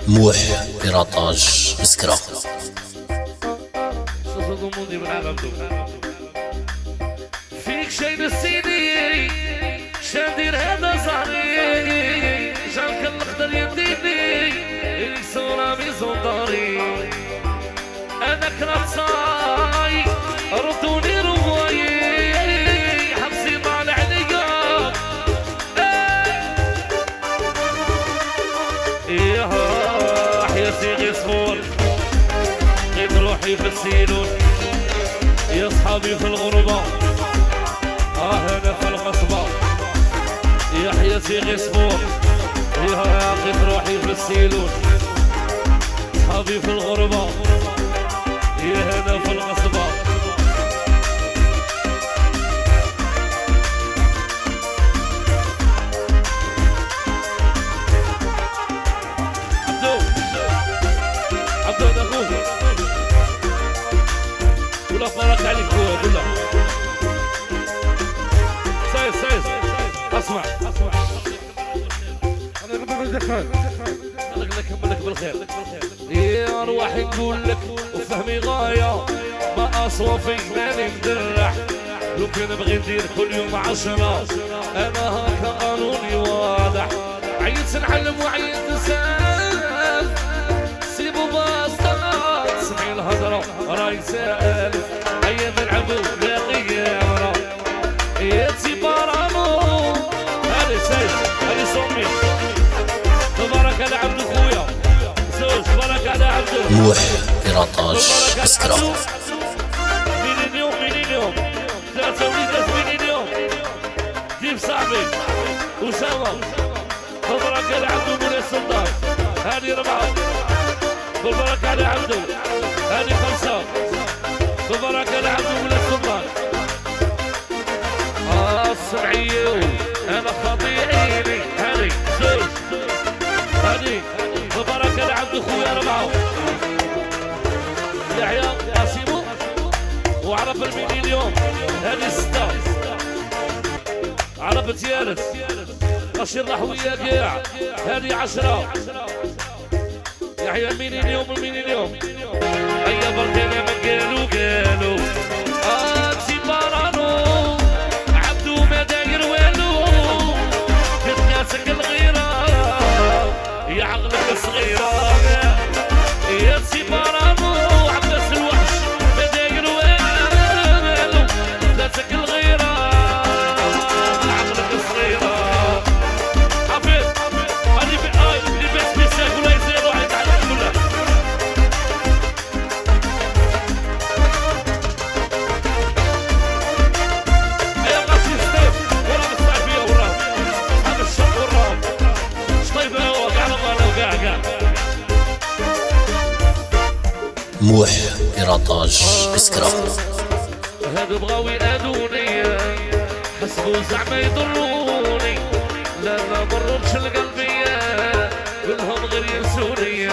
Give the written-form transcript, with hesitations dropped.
موح بيراطاج مسكرة. فيك شي نسيني شندير هذا صغير جالك الخضر يديني اللي صورة ميزون داري انا كراتاي ردوني رواي حبسي مال عليا يا حياتي غير صغور غير روحي في السيلون يا صحابي في الغربة هنا في القصبة يا حياتي غير صغور يا غير روحي في السيلون صحابي في الغربة يا هنا في القصبة عبدو اخوه ولا فرق عليك هو كله سايس اسمع انا نكمل لك بالخير يا ارواحي نقول لك وفهمي غايه ما اصوفي ماني مدرح لو كان نبغي ندير كل يوم 10 انا هكا قانوني واضح عيت نعلم وعيت نسال سيبوا باسطات سمعي الهضره راي سالف ايام نلعبوا باقي مرة يا تيبارانو هذه سيد هذه صومي تبارك على عبد خويا زوج تبارك على عبد موح بيراطاج مسكرة. من اليوم ثلاثة وليدات من اليوم جيب صاحبي أسامة تبارك على عبد مولاي السلطان هذه 4 تبارك على عبد هذه 5 تبارك على عبد مولاي السلطان السمعية أنا خطيعيني هذه زوج هذه تبارك على عبد خويا 4 يحيى قاسمو وعرف المين اليوم هذه 6 عرف تيالت قشير رحوية كاع هذه 10 يحيى المين اليوم أيا بركنا ما قالوا تيبارانو عبدو ما داير والو كتناسك الغيرة يا عقلك الصغيرة يا تيبارانو عباس الوحش ما داير والو كتناسك الغيرة عقلك الصغيرة حفيظ هذي في اللي بس بيساك ولا يزيد واحد على كلها موح بيراطاج مسكرة. هادو بغاو يأذوني حسبوا زعما يضروني لا ما ضرورش القلبية منهم غير ينسوني